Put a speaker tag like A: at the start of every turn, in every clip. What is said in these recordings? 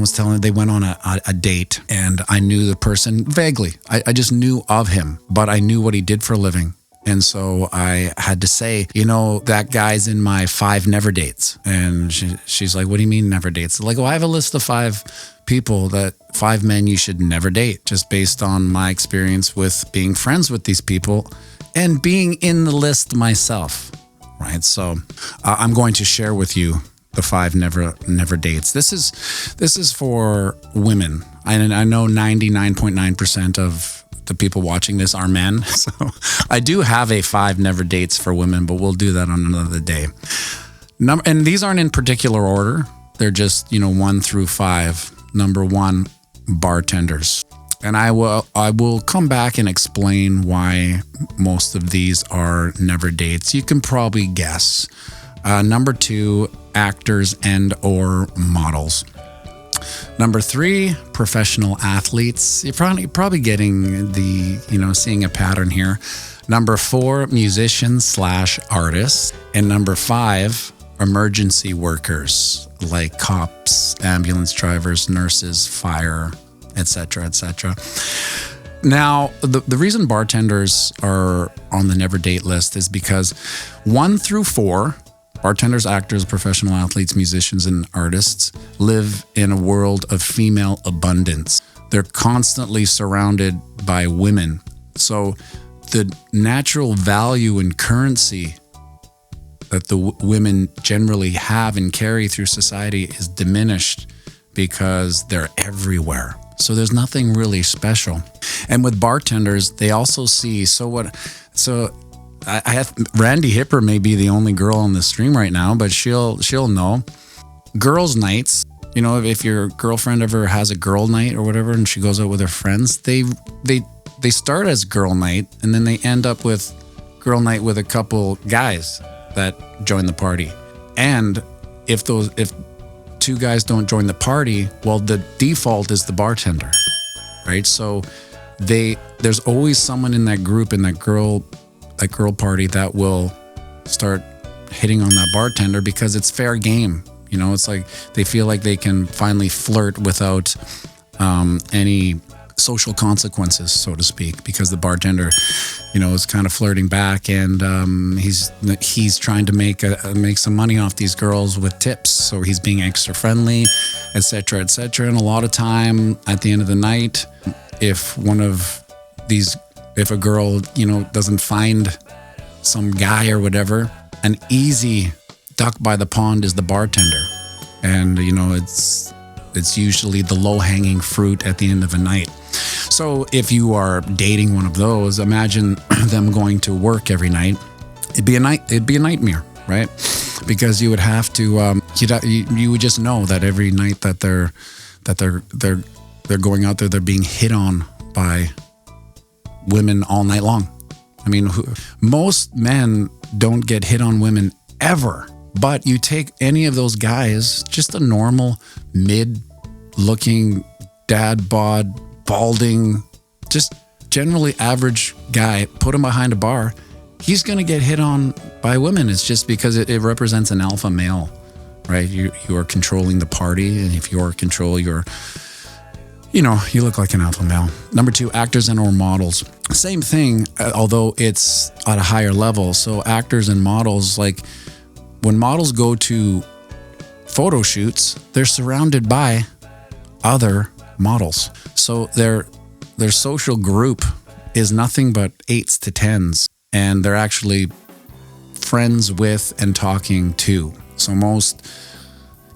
A: was telling me they went on a date, and I knew the person vaguely. I just knew of him, but I knew what he did for a living. And so I had to say, that guy's in my 5 never dates. And she's like, what do you mean never dates? Like, well, I have a list of 5 people 5 men you should never date, just based on my experience with being friends with these people and being in the list myself, right? So I'm going to share with you the 5 never dates. This is for women. I know 99.9% of the people watching this are men. So I do have a 5 never dates for women, but we'll do that on another day. And these aren't in particular order. They're just, 1 through 5. Number 1, bartenders. And I will come back and explain why most of these are never dates. You can probably guess. Number 2, actors and or models. Number 3, professional athletes. You're probably getting seeing a pattern here. Number 4, musicians / artists. And number 5, emergency workers like cops, ambulance drivers, nurses, fire, etc., etc. Now, the reason bartenders are on the never date list is because 1 through 4, bartenders, actors, professional athletes, musicians, and artists live in a world of female abundance. They're constantly surrounded by women. So the natural value and currency that the women generally have and carry through society is diminished because they're everywhere. So there's nothing really special. And with bartenders, they also see, I have Randy Hipper may be the only girl on the stream right now, but she'll know. Girls' nights, if your girlfriend ever has a girl night or whatever, and she goes out with her friends, they start as girl night, and then they end up with girl night with a couple guys that join the party. And if 2 guys don't join the party, well, the default is the bartender, right? So there's always someone in that group, in that girl party, that will start hitting on that bartender because it's fair game. It's like they feel like they can finally flirt without any social consequences, so to speak, because the bartender, is kind of flirting back, and he's trying to make some money off these girls with tips. So he's being extra friendly, etc., etc. And a lot of time at the end of the night, if a girl, doesn't find some guy or whatever, an easy duck by the pond is the bartender. And, it's usually the low-hanging fruit at the end of a night. So if you are dating one of those, imagine them going to work every night. It'd be a nightmare, right? Because you would have to, you would just know that every night that they're going out there, they're being hit on by women all night long. I mean, most men don't get hit on women ever, but you take any of those guys, just a normal mid-looking dad bod, balding, just generally average guy, put him behind a bar, he's going to get hit on by women. It's just because it represents an alpha male, right? You are controlling the party, and if you're in control, you look like an alpha male. Number 2, actors and or models. Same thing, although it's at a higher level. So actors and models, like when models go to photo shoots, they're surrounded by other models. So their social group is nothing but 8s to 10s, and they're actually friends with and talking to. So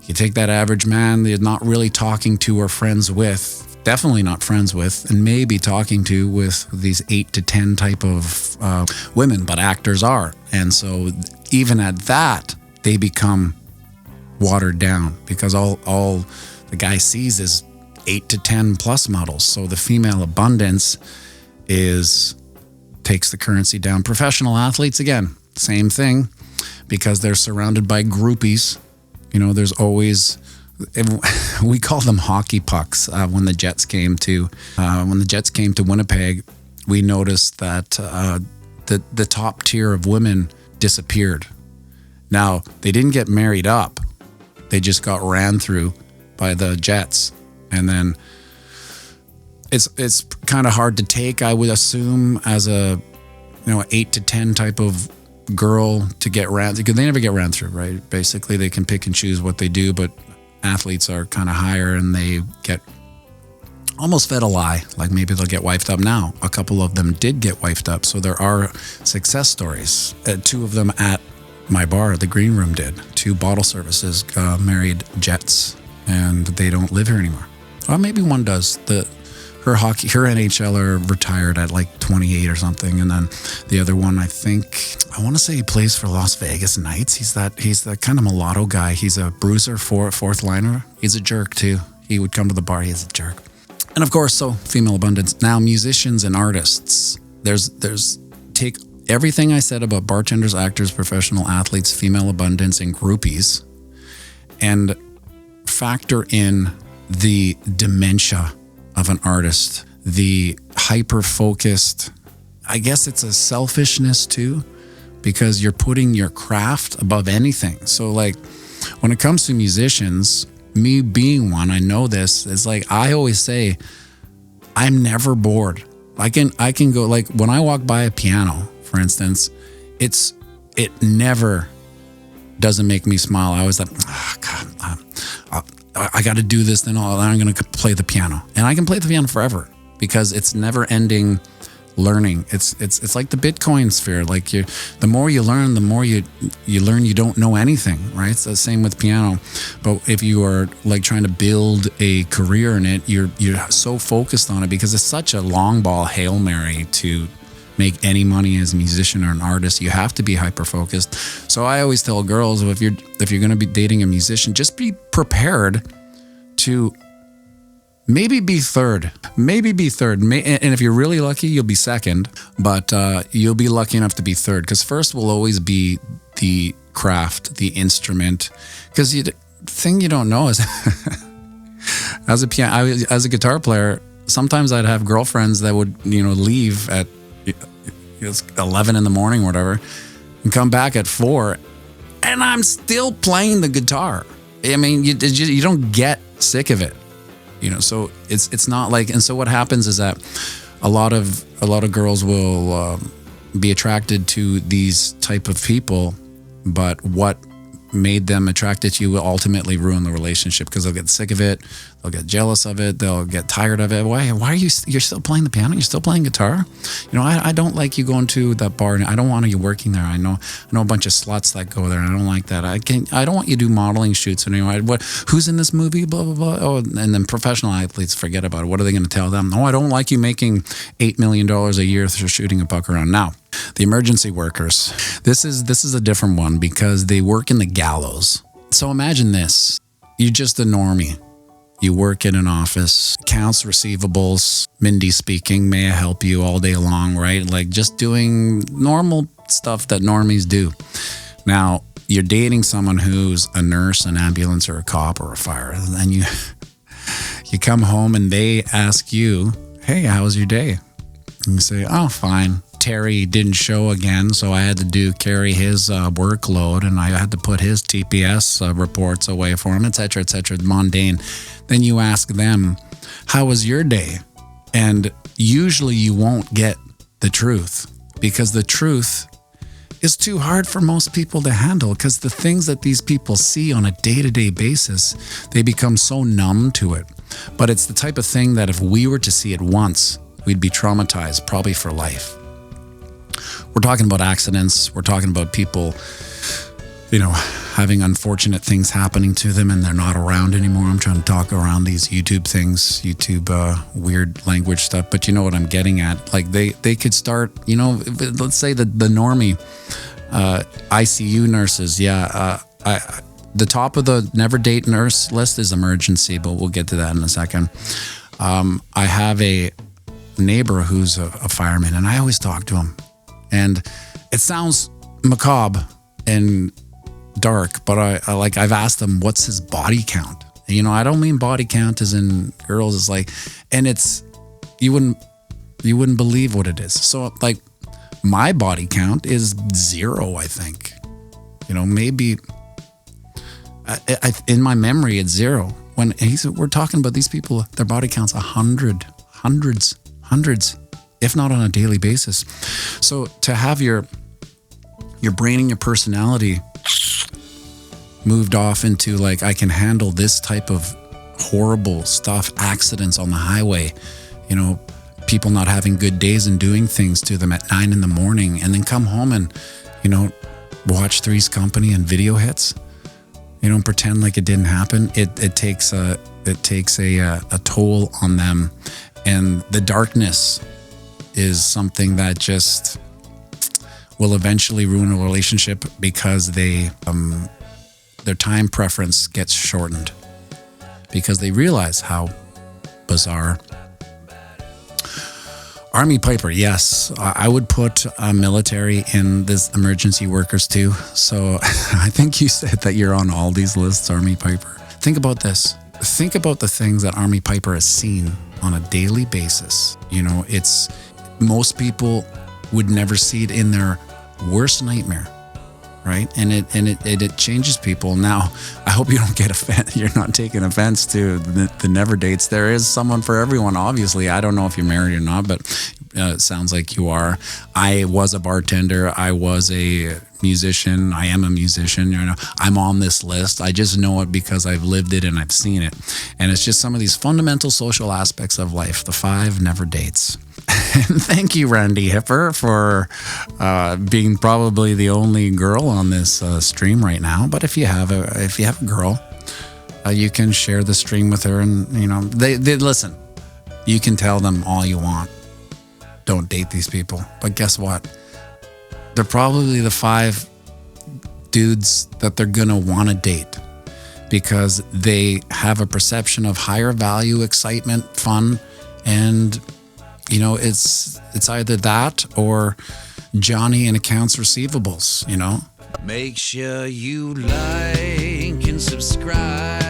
A: you take that average man, they're not really talking to or friends with, definitely not friends with, and maybe talking to with these 8 to 10 type of women, but actors are. And so even at that, they become watered down because all the guy sees is 8 to 10 plus models. So the female abundance takes the currency down. Professional athletes, again, same thing, because they're surrounded by groupies. There's always, we call them hockey pucks. When the Jets came to Winnipeg, we noticed that the top tier of women disappeared. Now, they didn't get married up. They just got ran through by the Jets. And then it's kind of hard to take, I would assume, as a 8 to 10 type of girl to get ran, because they never get ran through, right? Basically, they can pick and choose what they do, but athletes are kind of higher and they get almost fed a lie, like maybe they'll get wifed up. Now, a couple of them did get wifed up, so there are success stories. 2 of them at my bar, the Green Room, did. 2 bottle services married Jets, and they don't live here anymore. Well, maybe one does. Her NHLer retired at like 28 or something, and then the other one, I want to say he plays for Las Vegas Knights. He's that kind of mulatto guy. He's a bruiser, fourth liner. He's a jerk too. He would come to the bar. He's a jerk. And of course, so female abundance. Now, musicians and artists. There's take everything I said about bartenders, actors, professional athletes, female abundance, and groupies, and factor in the dementia of an artist, the hyper-focused, I guess it's a selfishness too, because you're putting your craft above anything. So like when it comes to musicians, me being one, I know this, it's like I always say, I'm never bored. I can go, like when I walk by a piano, for instance, it never doesn't make me smile. I always like, I got to do this, then I'm going to play the piano. And I can play the piano forever because it's never ending learning. It's like the Bitcoin sphere. Like the more you learn, the more you learn you don't know anything, right? It's the same with piano. But if you are like trying to build a career in it, you're so focused on it because it's such a long ball Hail Mary to make any money as a musician or an artist. You have to be hyper focused. So I always tell girls, if you're going to be dating a musician, just be prepared to maybe be third. And if you're really lucky, you'll be second, but you'll be lucky enough to be third, because first will always be the craft, the instrument. Because the thing you don't know is as a guitar player, sometimes I'd have girlfriends that would leave at 11 in the morning or whatever and come back at 4, and I'm still playing the guitar. I mean, you don't get sick of it, so it's not like. And so what happens is that a lot of girls will be attracted to these type of people, but what made them attracted to you will ultimately ruin the relationship, because they'll get sick of it, they'll get jealous of it, they'll get tired of it. Why are you're still playing the piano, you're still playing guitar? I don't like you going to that bar, and I don't want you working there. I know a bunch of sluts that go there, and I don't like that. I don't want you to do modeling shoots anymore. Who's in this movie, blah blah blah. Oh, and then professional athletes, forget about it. What are they going to tell them? I don't like you making $8 million a year for shooting a puck around. Now, the emergency workers. This is a different one because they work in the gallows. So imagine this. You're just a normie. You work in an office, accounts, receivables, Mindy speaking, may I help you all day long, right? Like just doing normal stuff that normies do. Now, you're dating someone who's a nurse, an ambulance, or a cop, or a fire. And then you come home and they ask you, hey, how was your day? And you say, oh, fine. Terry didn't show again, so I had to carry his workload, and I had to put his TPS reports away for him, etc., mundane. Then you ask them, how was your day? And usually you won't get the truth, because the truth is too hard for most people to handle, because the things that these people see on a day-to-day basis, they become so numb to it. But it's the type of thing that if we were to see it once, we'd be traumatized probably for life. We're talking about accidents. We're talking about people, having unfortunate things happening to them and they're not around anymore. I'm trying to talk around these YouTube things, weird language stuff, but you know what I'm getting at. Like they could start, let's say the normie, ICU nurses. Yeah. The top of the never date nurse list is emergency, but we'll get to that in a second. I have a neighbor who's a fireman, and I always talk to him. And it sounds macabre and dark, but I've asked him, what's his body count? And, I don't mean body count as in girls. It's like, and it's, you wouldn't believe what it is. So like my body count is 0, I think. Maybe in my memory it's 0. when we're talking about these people, their body count's 100, hundreds, if not on a daily basis. So to have your brain and your personality moved off into like, I can handle this type of horrible stuff, accidents on the highway, people not having good days and doing things to them at 9 a.m, and then come home and, watch Three's Company and video hits, pretend like it didn't happen. It takes a toll on them. And the darkness is something that just will eventually ruin a relationship because their time preference gets shortened because they realize how bizarre. Army Piper, yes, I would put military in this emergency workers too. So I think you said that you're on all these lists, Army Piper. Think about this. Think about the things that Army Piper has seen on a daily basis. It's most people would never see it in their worst nightmare, right? And it changes people. Now, I hope you don't get offended. You're not taking offense to the never dates. There is someone for everyone, obviously. I don't know if you're married or not, but it sounds like you are. I was a bartender. I was a musician. I am a musician. I'm on this list. I just know it because I've lived it and I've seen it. And it's just some of these fundamental social aspects of life. The 5 never dates. And thank you, Randy Hipper, for being probably the only girl on this stream right now. But if you have a girl, you can share the stream with her, and they listen. You can tell them all you want. Don't date these people. But guess what? They're probably the 5 dudes that they're gonna want to date because they have a perception of higher value, excitement, fun, and it's either that or Johnny in accounts receivables, Make sure you like and subscribe.